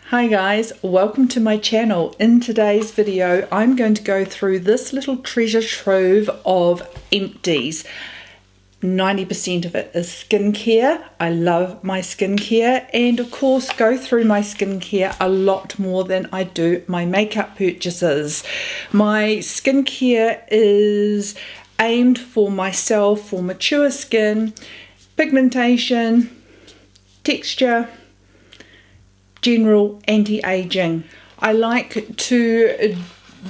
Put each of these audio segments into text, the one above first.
Hi guys, welcome to my channel. In today's video I'm going to go through this little treasure trove of empties. 90% of it is skincare. I love my skincare, and of course go through my skincare a lot more than I do my makeup purchases. My skincare is aimed for myself, for mature skin, pigmentation, texture, general anti-aging. I like to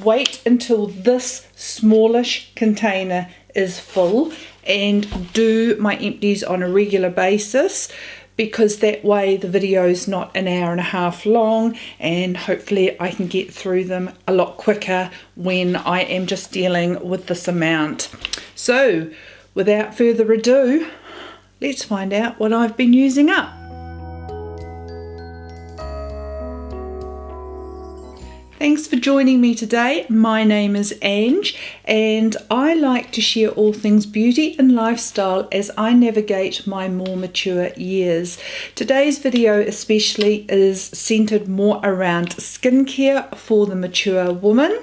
wait until this smallish container is full and do my empties on a regular basis, because that way the video is not an hour and a half long and hopefully I can get through them a lot quicker when I am just dealing with this amount. So without further ado, let's find out what I've been using up. Thanks for joining me today. My name is Ange and I like to share all things beauty and lifestyle as I navigate my more mature years. Today's video especially is centered more around skincare for the mature woman.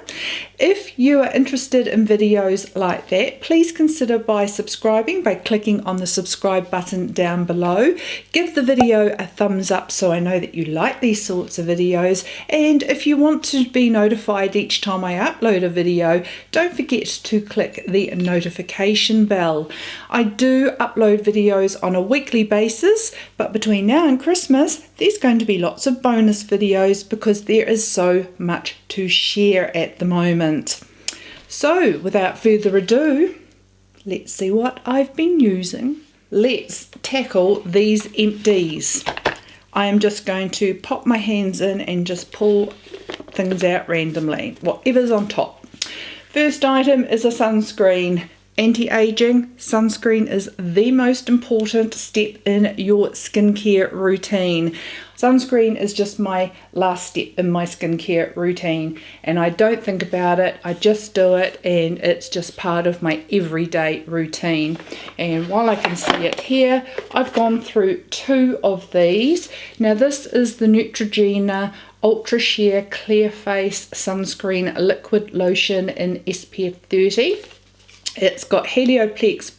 If you are interested in videos like that, please consider by subscribing by clicking on the subscribe button down below. Give the video a thumbs up so I know that you like these sorts of videos, and if you want to be notified each time I upload a video, don't forget to click the notification bell. I do upload videos on a weekly basis, but between now and Christmas there's going to be lots of bonus videos because there is so much to share at the moment. So without further ado, let's see what I've been using. Let's tackle these empties. I am just going to pop my hands in and just pull things out randomly, whatever's on top. First item is a sunscreen. Anti-aging sunscreen is the most important step in your skincare routine. Sunscreen is just my last step in my skincare routine, and I don't think about it, I just do it, and it's just part of my everyday routine. And while I can see it here, I've gone through two of these. Now this is the Neutrogena Ultra Sheer Clear Face Sunscreen Liquid Lotion in SPF 30. It's got Helioplex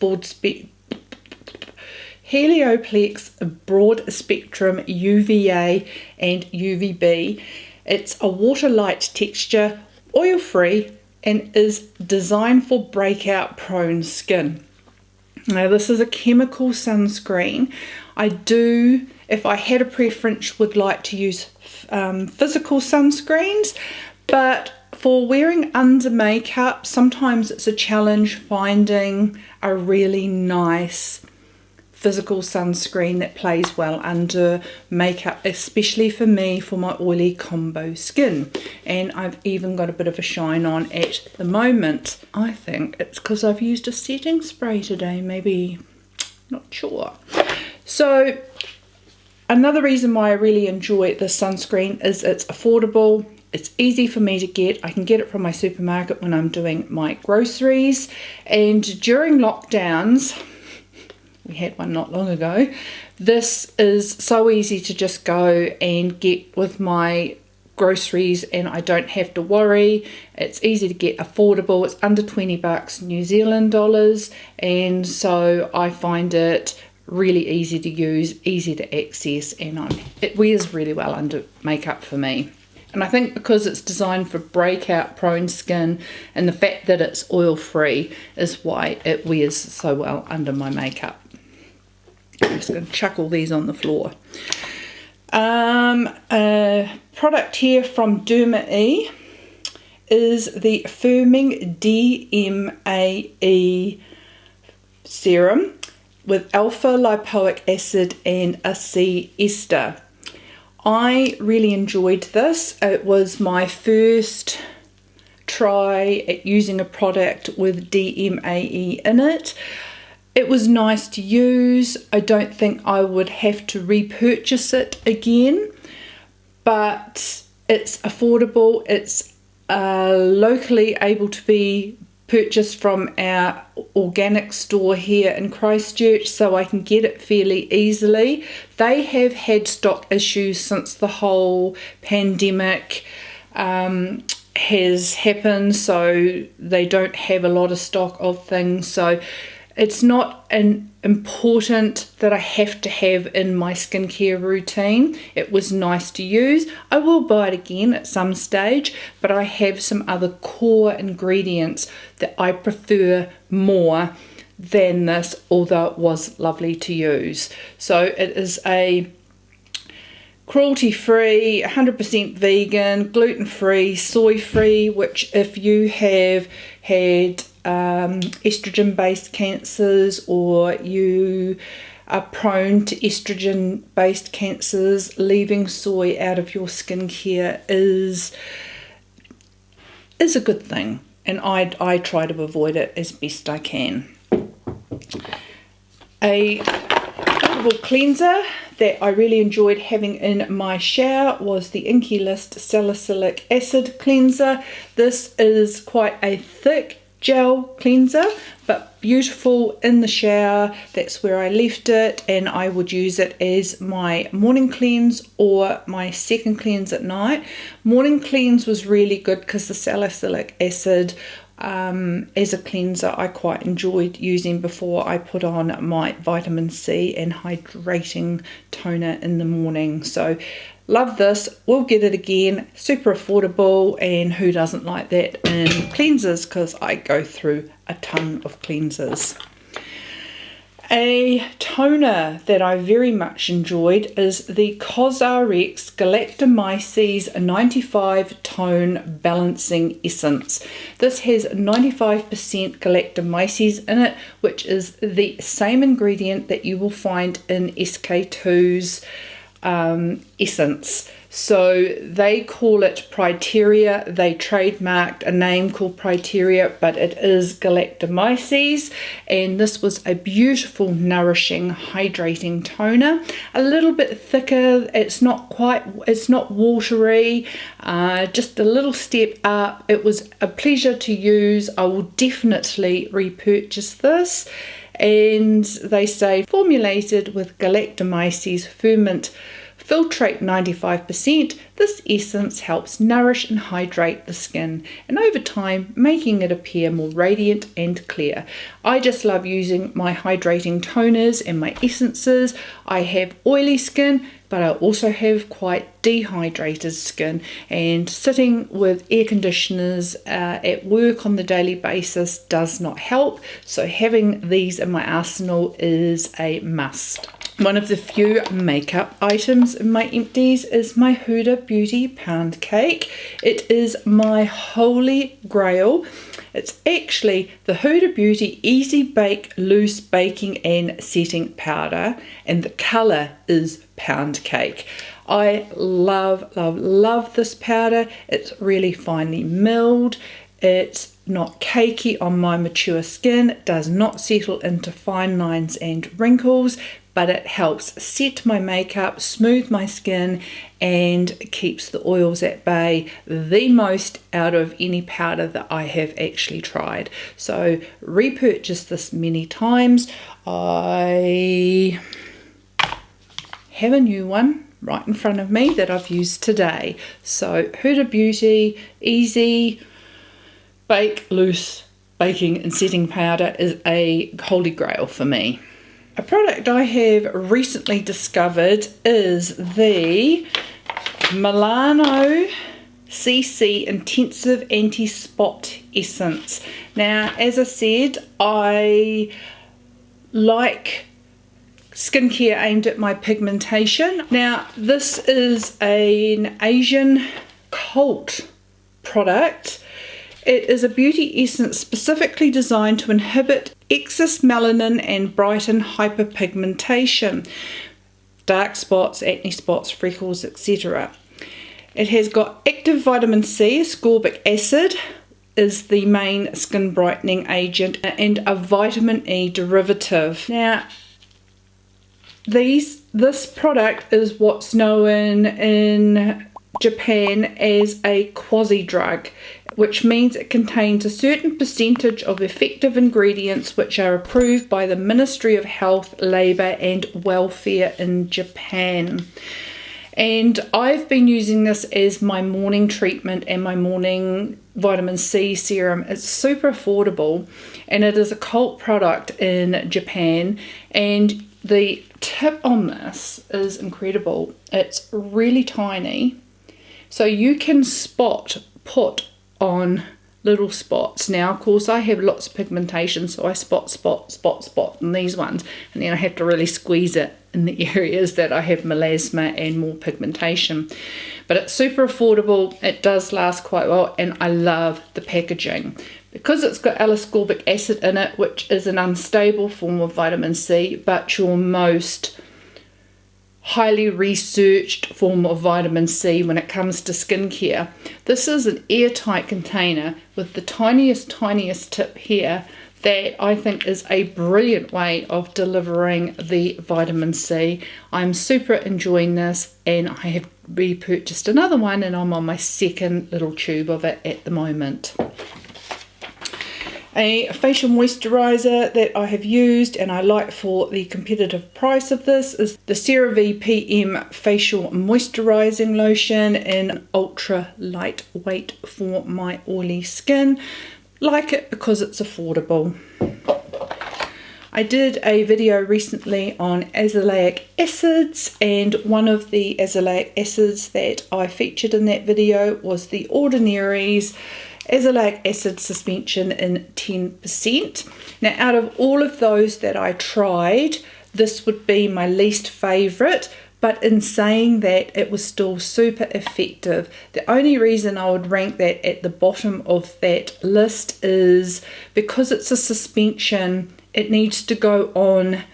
broad spectrum UVA and UVB. It's a water light texture, oil free, and is designed for breakout prone skin. Now this is a chemical sunscreen. I do, if I had a preference, would like to use physical sunscreens, but for wearing under makeup, sometimes it's a challenge finding a really nice physical sunscreen that plays well under makeup, especially for me, for my oily combo skin. And I've even got a bit of a shine on at the moment. I think it's because I've used a setting spray today, maybe, not sure. So another reason why I really enjoy this sunscreen is it's affordable. It's easy for me to get. I can get it from my supermarket when I'm doing my groceries, and during lockdowns, we had one not long ago, this is so easy to just go and get with my groceries and I don't have to worry. It's easy to get, affordable. It's under 20 bucks New Zealand dollars, and so I find it really easy to use, easy to access, and it wears really well under makeup for me. And I think because it's designed for breakout prone skin and the fact that it's oil free is why it wears so well under my makeup. I'm just going to chuck all these on the floor. A product here from Dmae is the Affirming Dmae Serum with alpha lipoic acid and a sea ester. I really enjoyed this. It was my first try at using a product with DMAE in it. It was nice to use. I don't think I would have to repurchase it again, but it's affordable. It's locally able to be purchase from our organic store here in Christchurch, so I can get it fairly easily. They have had stock issues since the whole pandemic has happened, so they don't have a lot of stock of things. So it's not an important that I have to have in my skincare routine. It was nice to use. I will buy it again at some stage, but I have some other core ingredients that I prefer more than this, although it was lovely to use. So it is a cruelty-free, 100% vegan, gluten-free, soy-free, which if you have had estrogen-based cancers, or you are prone to estrogen-based cancers, leaving soy out of your skincare is a good thing, and I try to avoid it as best I can. A affordable cleanser that I really enjoyed having in my shower was the Inky List Salicylic Acid cleanser. This is quite a thick gel cleanser, but beautiful in the shower. That's where I left it, and I would use it as my morning cleanse or my second cleanse at night. Morning cleanse was really good because the salicylic acid as a cleanser I quite enjoyed using before I put on my vitamin C and hydrating toner in the morning. So love this, we'll get it again, super affordable, and who doesn't like that in cleansers, because I go through a ton of cleansers. A toner that I very much enjoyed is the COSRXgalactomyces 95 Tone Balancing Essence. This has 95% galactomyces in it, which is the same ingredient that you will find in SK2's essence. So they call it Priteria. They trademarked a name called Priteria, but it is galactomyces, and this was a beautiful, nourishing, hydrating toner. A little bit thicker, it's not watery, just a little step up. It was a pleasure to use. I will definitely repurchase this. And they say formulated with galactomyces ferment filtrate 95%, this essence helps nourish and hydrate the skin, and over time making it appear more radiant and clear. I just love using my hydrating toners and my essences. I have oily skin, but I also have quite dehydrated skin, and sitting with air conditioners at work on the daily basis does not help, so having these in my arsenal is a must. One of the few makeup items in my empties is my Huda Beauty Pound Cake. It is my holy grail. It's actually the Huda Beauty Easy Bake Loose Baking and Setting Powder, and the colour is Pound Cake. I love, love, love this powder. It's really finely milled. It's not cakey on my mature skin. It does not settle into fine lines and wrinkles, but it helps set my makeup, smooth my skin, and keeps the oils at bay the most out of any powder that I have actually tried. So repurchased this many times. I have a new one right in front of me that I've used today. So Huda Beauty Easy Bake Loose Baking and Setting Powder is a holy grail for me. A product I have recently discovered is the Milano CC Intensive Anti-Spot Essence. Now, as I said, I like skincare aimed at my pigmentation. Now, this is an Asian cult product. It is a beauty essence specifically designed to inhibit excess melanin and brighten hyperpigmentation, dark spots, acne spots, freckles, etc. It has got active vitamin C, ascorbic acid is the main skin brightening agent, and a vitamin E derivative. Now, this product is what's known in Japan as a quasi drug. which means it contains a certain percentage of effective ingredients which are approved by the Ministry of Health, Labour and Welfare in Japan. And I've been using this as my morning treatment and my morning vitamin C serum. It's super affordable and it is a cult product in Japan, and the tip on this is incredible. It's really tiny, so you can put on little spots. Now of course I have lots of pigmentation, so I spot in these ones, and then I have to really squeeze it in the areas that I have melasma and more pigmentation. But it's super affordable, it does last quite well, and I love the packaging. Because it's got Azelaic acid in it, which is an unstable form of vitamin C, but your most highly researched form of vitamin C when it comes to skincare. This is an airtight container with the tiniest tip here that I think is a brilliant way of delivering the vitamin C. I'm super enjoying this, and I have repurchased another one and I'm on my second little tube of it at the moment. A facial moisturiser that I have used and I like for the competitive price of this is the CeraVe PM Facial Moisturising Lotion in ultra lightweight for my oily skin. Like it because it's affordable. I did a video recently on azelaic acids, and one of the azelaic acids that I featured in that video was the Ordinary's Azelaic Acid Suspension in 10%. Now out of all of those that I tried, this would be my least favourite, but in saying that, it was still super effective. The only reason I would rank that at the bottom of that list is because it's a suspension, it needs to go on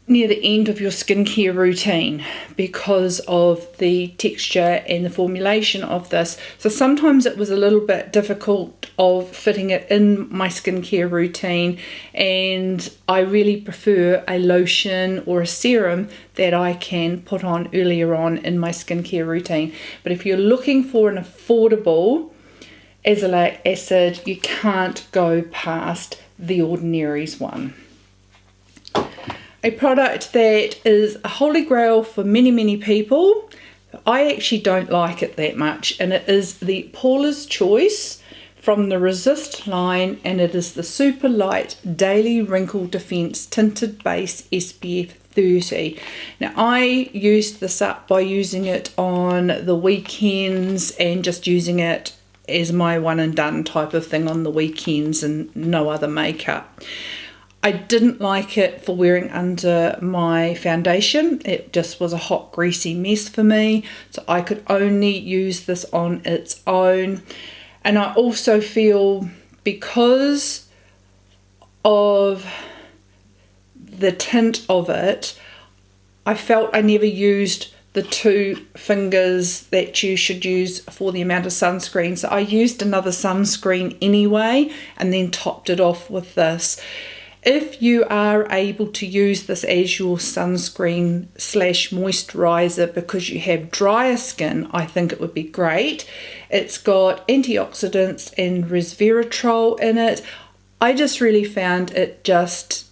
near the end of your skincare routine because of the texture and the formulation of this. So sometimes it was a little bit difficult of fitting it in my skincare routine, and I really prefer a lotion or a serum that I can put on earlier on in my skincare routine. But if you're looking for an affordable azelaic acid, you can't go past the Ordinary's one. A product that is a holy grail for many people. I actually don't like it that much, and it is the Paulas Choice from the Resist line, and it is the Super Light Daily Wrinkle Defense Tinted Base SPF 30. Now I used this up by using it on the weekends and just using it as my one and done type of thing on the weekends and no other makeup. I didn't like it for wearing under my foundation. It just was a hot, greasy mess for me. So I could only use this on its own. And I also feel because of the tint of it, I felt I never used the 2 fingers that you should use for the amount of sunscreen. So I used another sunscreen anyway and then topped it off with this. If you are able to use this as your sunscreen / moisturizer because you have drier skin, I think it would be great. It's got antioxidants and resveratrol in it. I just really found it just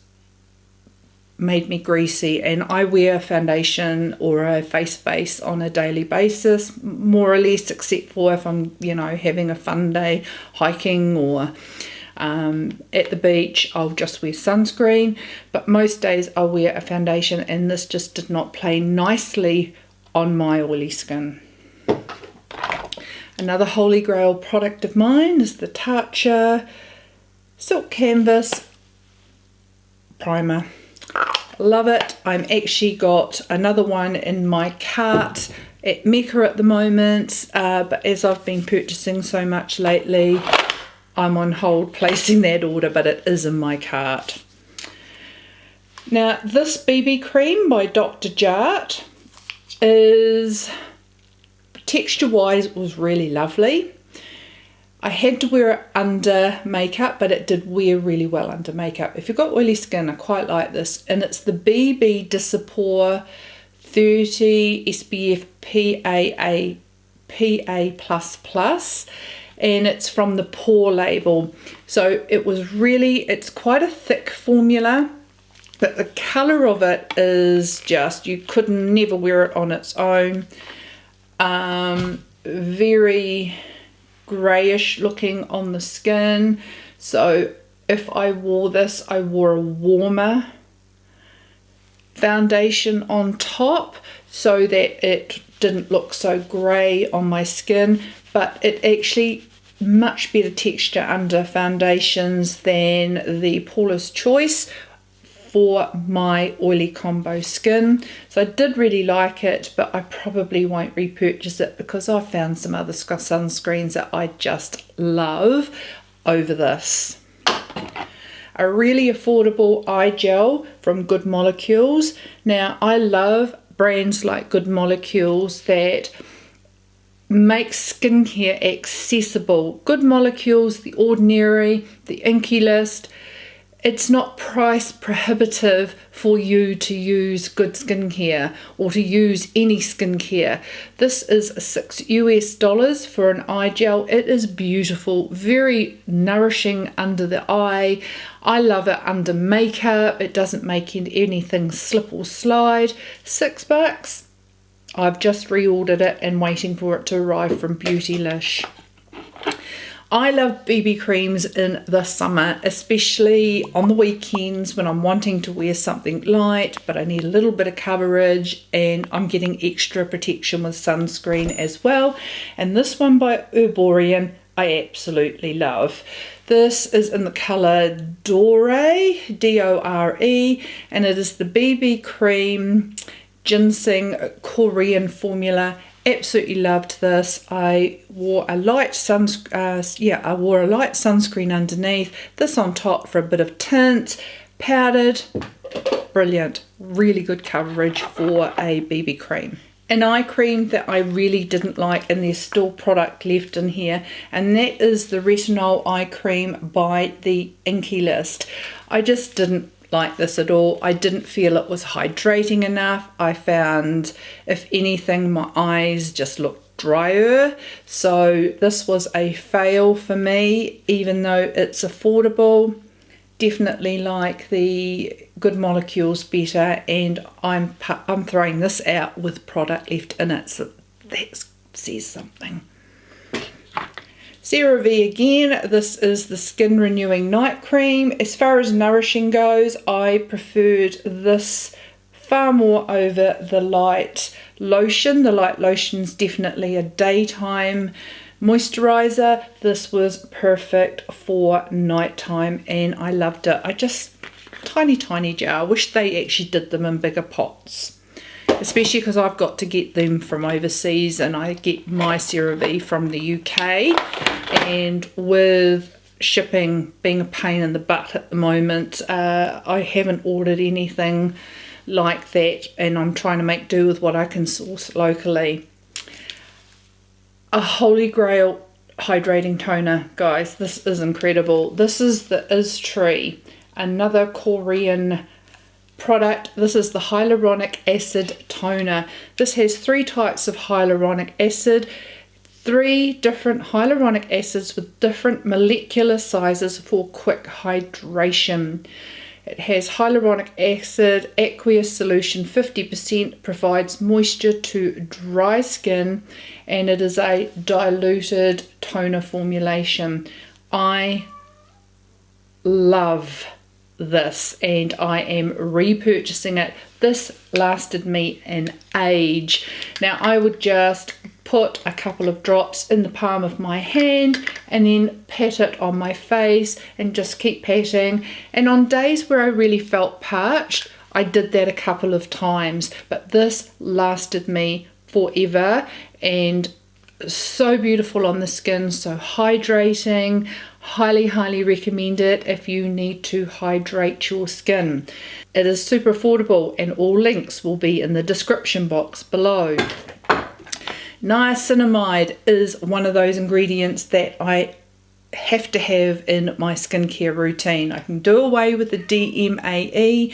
made me greasy, and I wear foundation or a face base on a daily basis, more or less, except for if I'm, having a fun day hiking or at the beach, I'll just wear sunscreen, but most days I'll wear a foundation, and this just did not play nicely on my oily skin. Another holy grail product of mine is the Tatcha Silk Canvas Primer. Love it. I'm actually got another one in my cart at Mecca at the moment, but as I've been purchasing so much lately, I'm on hold placing that order, but it is in my cart. Now this BB cream by Dr. Jart is, texture wise, it was really lovely. I had to wear it under makeup, but it did wear really well under makeup. If you've got oily skin, I quite like this, and it's the BB Dissapore 30 SPF PA++, and it's from the Pore label. So it's quite a thick formula, but the colour of it is just, you could never wear it on its own. Very greyish looking on the skin. So if I wore this, I wore a warmer foundation on top so that it didn't look so grey on my skin, but it actually much better texture under foundations than the Paulas Choice for my oily combo skin. So I did really like it, but I probably won't repurchase it because I've found some other sunscreens that I just love over this. A really affordable eye gel from Good Molecules. Now, I love brands like Good Molecules that make skincare accessible. Good Molecules, The Ordinary, the Inky list. It's not price prohibitive for you to use good skincare or to use any skincare. This is $6 for an eye gel. It is beautiful, very nourishing under the eye. I love it under makeup. It doesn't make anything slip or slide. $6. I've just reordered it and waiting for it to arrive from Beautylish. I love BB creams in the summer, especially on the weekends when I'm wanting to wear something light, but I need a little bit of coverage and I'm getting extra protection with sunscreen as well. And this one by Herborian, I absolutely love. This is in the colour Dore, D-O-R-E, and it is the BB cream ginseng Korean formula. Absolutely loved this. I wore a light sunscreen underneath, this on top for a bit of tint, powdered. Brilliant, really good coverage for a BB cream. An eye cream that I really didn't like, and there's still product left in here, and that is the Retinol eye cream by the Inky list. I just didn't like this at all. I didn't feel it was hydrating enough. I found, if anything, my eyes just looked drier. So this was a fail for me, even though it's affordable. Definitely like the Good Molecules better, and I'm throwing this out with product left in it, so that says something. CeraVe again, this is the Skin Renewing Night Cream. As far as nourishing goes, I preferred this far more over the light lotion. The light lotion's definitely a daytime moisturizer. This was perfect for nighttime and I loved it. I just, tiny jar. I wish they actually did them in bigger pots. Especially because I've got to get them from overseas and I get my CeraVe from the UK, and with shipping being a pain in the butt at the moment, I haven't ordered anything like that, and I'm trying to make do with what I can source locally. A holy grail hydrating toner, guys. This is incredible. This is the Tree, another Korean product. This is the hyaluronic acid toner. This has 3 types of hyaluronic acid, 3 different hyaluronic acids with different molecular sizes for quick hydration. It has hyaluronic acid, aqueous solution 50%, provides moisture to dry skin, and it is a diluted toner formulation. I love this and I am repurchasing it. This lasted me an age. Now I would just put a couple of drops in the palm of my hand and then pat it on my face and just keep patting, and on days where I really felt parched I did that a couple of times, but this lasted me forever and so beautiful on the skin, so hydrating. Highly recommend it if you need to hydrate your skin. It is super affordable and all links will be in the description box below. Niacinamide is one of those ingredients that I have to have in my skincare routine. I can do away with the Dmae,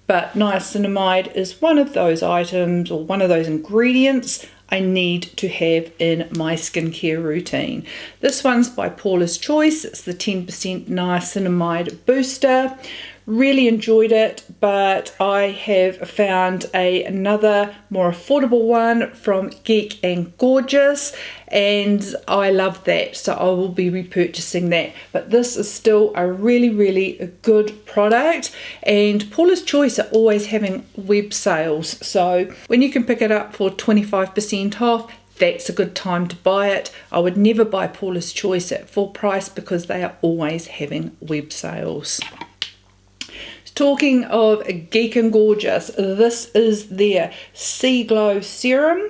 but niacinamide is one of those items or one of those ingredients I need to have in my skincare routine. This one's by Paulas Choice. It's the 10% niacinamide booster. Really enjoyed it, but I have found another more affordable one from Geek and Gorgeous, and I love that, so I will be repurchasing that. But this is still a really good product, and Paulas Choice are always having web sales, so when you can pick it up for 25% off, that's a good time to buy it. I would never buy Paulas Choice at full price because they are always having web sales. Talking of Geek and Gorgeous, this is their Sea Glow Serum.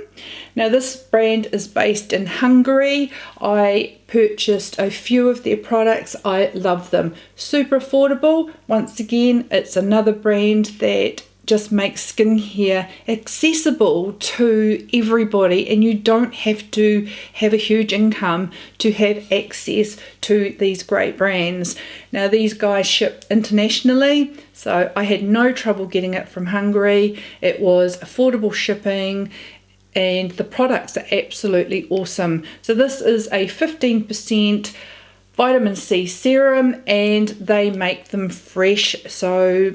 Now this brand is based in Hungary. I purchased a few of their products. I love them. Super affordable. Once again, it's another brand that just makes skincare accessible to everybody, and you don't have to have a huge income to have access to these great brands. Now these guys ship internationally, so I had no trouble getting it from Hungary. It was affordable shipping, and the products are absolutely awesome. So this is a 15% vitamin C serum, and they make them fresh, so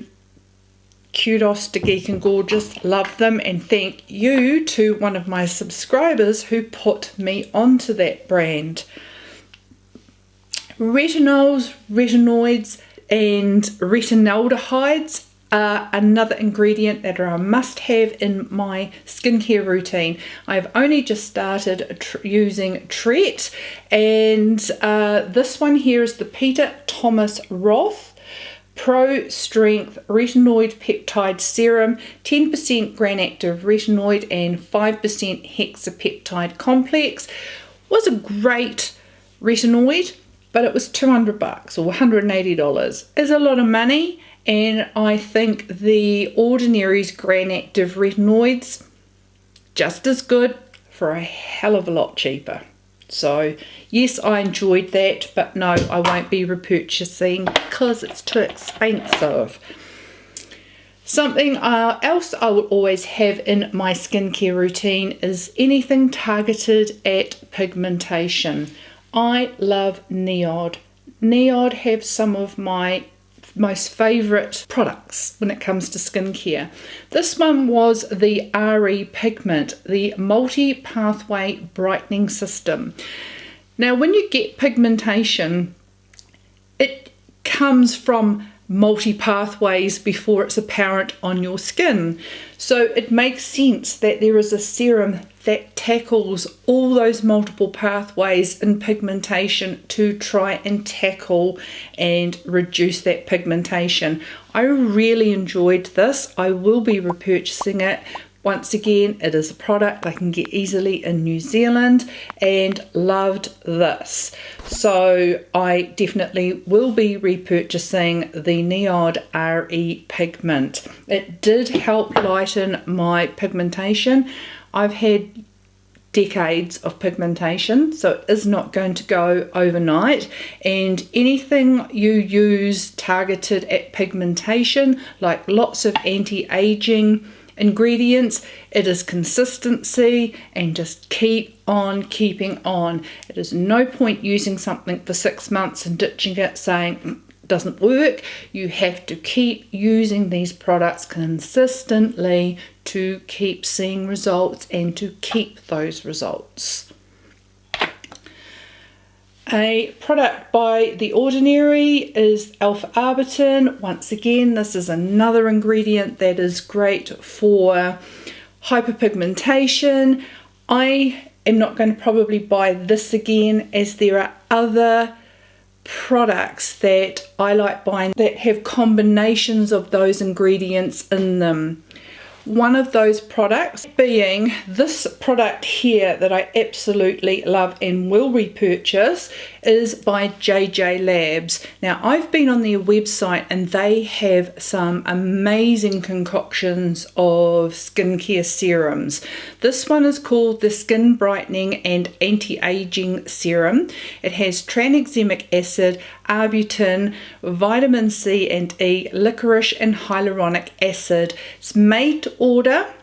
kudos to Geek and Gorgeous, love them, and thank you to one of my subscribers who put me onto that brand. Retinols, retinoids and retinaldehydes are another ingredient that are a must-have in my skincare routine. I've only just started using Tret, and this one here is the Peter Thomas Roth Pro Strength Retinoid Peptide Serum, 10% Gran-Active Retinoid and 5% Hexapeptide Complex. Was a great retinoid, but it was $200 or $180. Is a lot of money, and I think the Ordinary's Gran-Active Retinoids just as good for a hell of a lot cheaper. So yes, I enjoyed that, but no, I won't be repurchasing because it's too expensive. Something else I will always have in my skincare routine is anything targeted at pigmentation. I love Niod. Niod have some of my most favourite products when it comes to skincare. This one was the RE Pigment, the multi-pathway brightening system. Now when you get pigmentation, it comes from multi-pathways before it's apparent on your skin. So it makes sense that there is a serum that tackles all those multiple pathways in pigmentation to try and tackle and reduce that pigmentation. I really enjoyed this. I will be repurchasing it. Once again, it is a product I can get easily in New Zealand, and loved this. So I definitely will be repurchasing the Niod RE Pigment. It did help lighten my pigmentation. I've had decades of pigmentation, so it is not going to go overnight, and anything you use targeted at pigmentation, like lots of anti-aging ingredients, it is consistency and just keep on keeping on. It is no point using something for 6 months and ditching it saying doesn't work. You have to keep using these products consistently to keep seeing results and to keep those results. A product by The Ordinary is alpha-arbutin. Once again, this is another ingredient that is great for hyperpigmentation. I am not going to probably buy this again, as there are other products that I like buying that have combinations of those ingredients in them. One of those products being this product here that I absolutely love and will repurchase is by JJ Labs. Now I've been on their website and they have some amazing concoctions of skincare serums. This one is called the Skin Brightening and Anti-Aging Serum. It has tranexamic acid, arbutin, vitamin C and E, licorice and hyaluronic acid. It's made to order.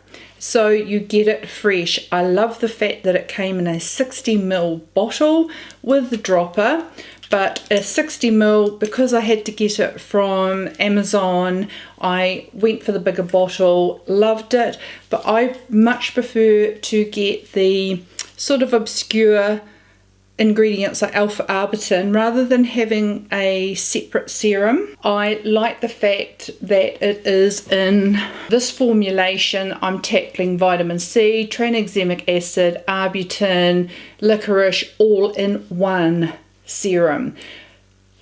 so you get it fresh. I love the fact that it came in a 60ml bottle with the dropper, but a 60ml, because I had to get it from Amazon, I went for the bigger bottle, loved it, but I much prefer to get the sort of obscure ingredients like alpha arbutin rather than having a separate serum. I like the fact that it is in this formulation. I'm tackling vitamin C, tranexamic acid, arbutin, licorice, all in one serum.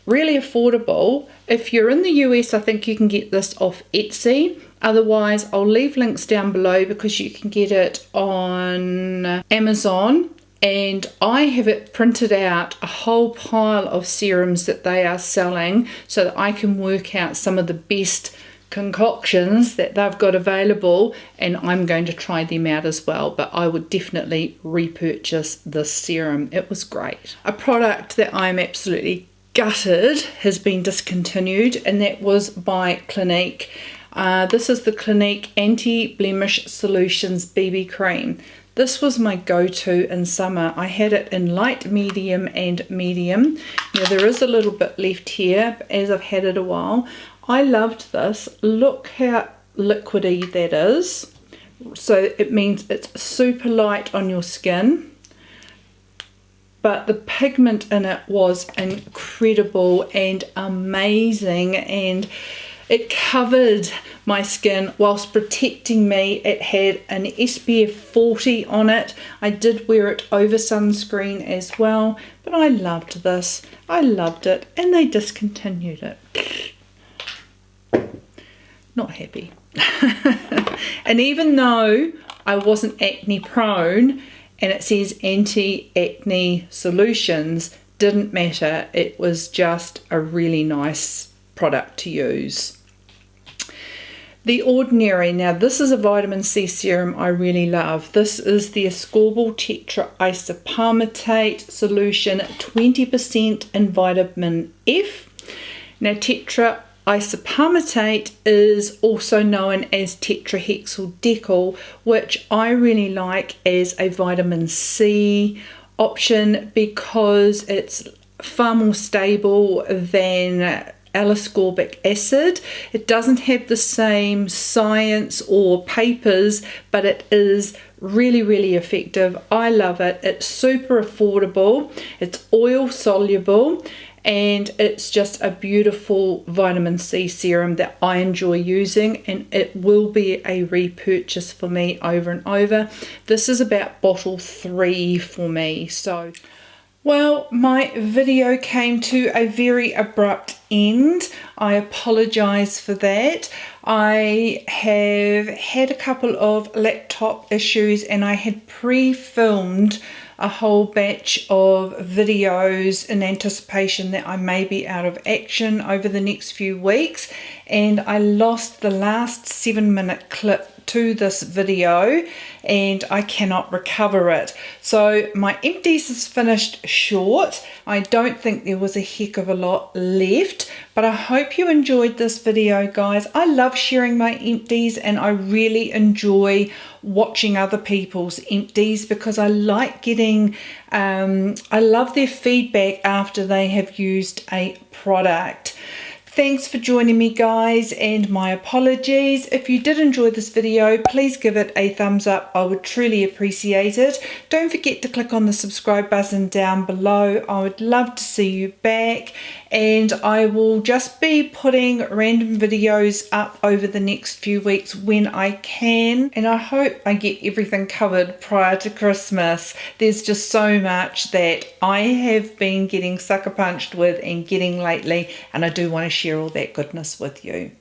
Really affordable. If you're in the US, I think you can get this off Etsy. Otherwise, I'll leave links down below because you can get it on Amazon. And I have it printed out, a whole pile of serums that they are selling, so that I can work out some of the best concoctions that they've got available, and I'm going to try them out as well. But I would definitely repurchase this serum. It was great. A product that I'm absolutely gutted has been discontinued, and that was by Clinique. This is the Clinique Anti-Blemish Solutions BB Cream. This was my go-to in summer. I had it in light, medium and medium. Now there is a little bit left here, but as I've had it a while, I loved this. Look how liquidy that is. So it means it's super light on your skin, but the pigment in it was incredible and amazing, and it covered my skin whilst protecting me. It had an SPF 40 on it. I did wear it over sunscreen as well, but I loved this. I loved it, and they discontinued it. Not happy. And even though I wasn't acne prone, and it says anti-acne solutions, didn't matter. It was just a really nice product to use. The Ordinary. Now this is a vitamin C serum I really love. This is the ascorbyl tetraisobamate solution, 20% in vitamin F. Now tetraisobamate is also known as tetrahexyldecyl, which I really like as a vitamin C option because it's far more stable than L-ascorbic acid. It doesn't have the same science or papers, but it is really, really effective. I love it. It's super affordable. It's oil soluble, and it's just a beautiful vitamin C serum that I enjoy using, and it will be a repurchase for me over and over. This is about bottle 3 for me. So well, my video came to a very abrupt end. I apologize for that. I have had a couple of laptop issues, and I had pre-filmed a whole batch of videos in anticipation that I may be out of action over the next few weeks, and I lost the last 7-minute clip to this video, and I cannot recover it. So my empties is finished short. I don't think there was a heck of a lot left, but I hope you enjoyed this video, guys. I love sharing my empties, and I really enjoy watching other people's empties because I like getting I love their feedback after they have used a product. Thanks for joining me, guys, and my apologies. If you did enjoy this video, please give it a thumbs up. I would truly appreciate it. Don't forget to click on the subscribe button down below. I would love to see you back, and I will just be putting random videos up over the next few weeks when I can, and I hope I get everything covered prior to Christmas. There's just so much that I have been getting sucker punched with and getting lately, and I do want to share all that goodness with you.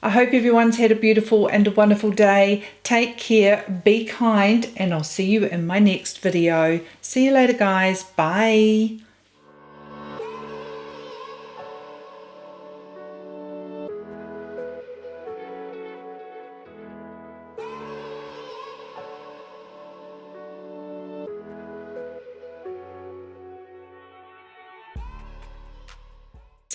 I hope everyone's had a beautiful and a wonderful day. Take care, be kind, and I'll see you in my next video. See you later, guys. Bye.